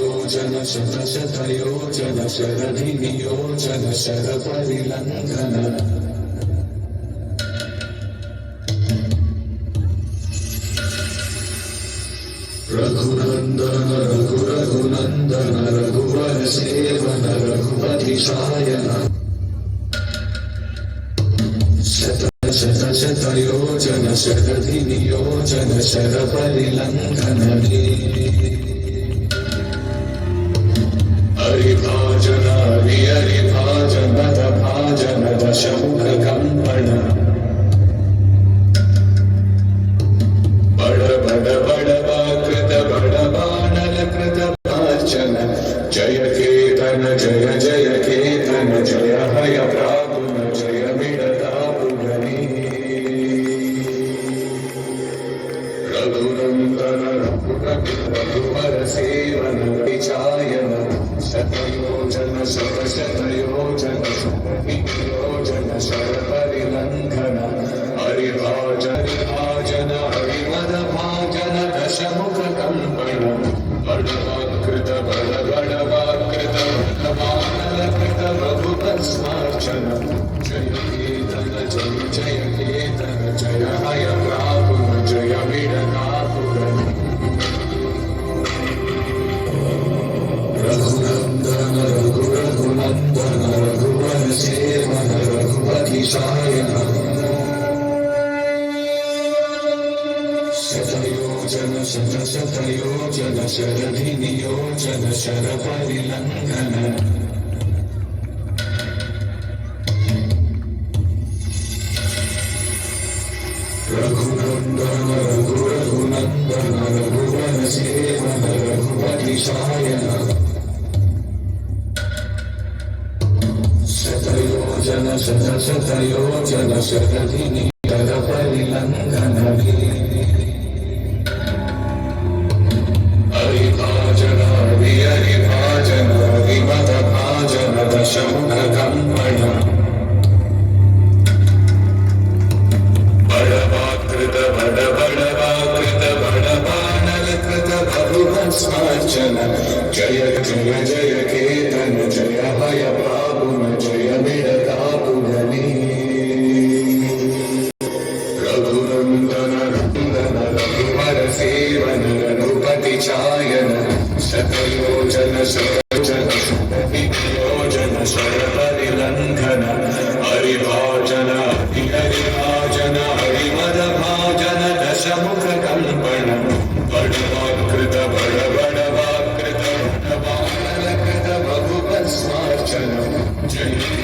शतयोजन शतशतयोजन शरधिनियोजन शरपरिलङ्घन रघुनन्दन रघुरघुनन्दन रघुवर सेवन रघुपतिशायन शतशतयोजन शरधिनियोजन शरपरिलङ्घन हरिभाजन हरिभाजन भाजन दशमुखकम्पण बड़ बड़ बड़वाकृत बड़वानर कृत अर्चन जय केतन जय जय केतन जय हय प्रागुण जय विडता पुगनी रघुनन्दन रघुवर सेवन विचायन शतयोजन शतशतयोजन शतयोजन शरपरिलङ्घन हरिभाजन भाजन हरिमद भाजन दशमुखकम्पण बड़वाकृत बड़वाकृत बड़वानलकृत रघुपत्स्मार्चन जय केतन जय जय केतन जय हय प्रागुण जय विडता पुगनी रघुनन्दन रघुरघुनन्दन रघुवर सेवन रघुपतिशायन शतयोजन शतशतयोजन शरधिनियोजन शरपरिलङ्घन रघुनन्दन रघुरघुनन्दन रघुवर सेवन रघुपतिशायन शतयोजन शतशतयोजन शरधिनियोजन शरपरिलङ्घन हरिभाजन हरिभाजन हरिमद भाजन दशमुखकम्पण बड़वाकृत बड़वाकृत बड़वानलकृत रघुपत्स्मार्चन जय जय जय केतन जय हय प्रागुण जय विडता पुगनी रघुनन्दन रघुनन्दन रघुवर सेवन रघुपतिशायन शतयोजन शतयोजन शतयोजन शरपरिलङ्घन हरिभाजन हरिभाजन हरिमद भाजन दशमुखकम्पण बड़वाकृत बड़वाकृत बड़वानलकृत रघुपत्स्मार्चन जय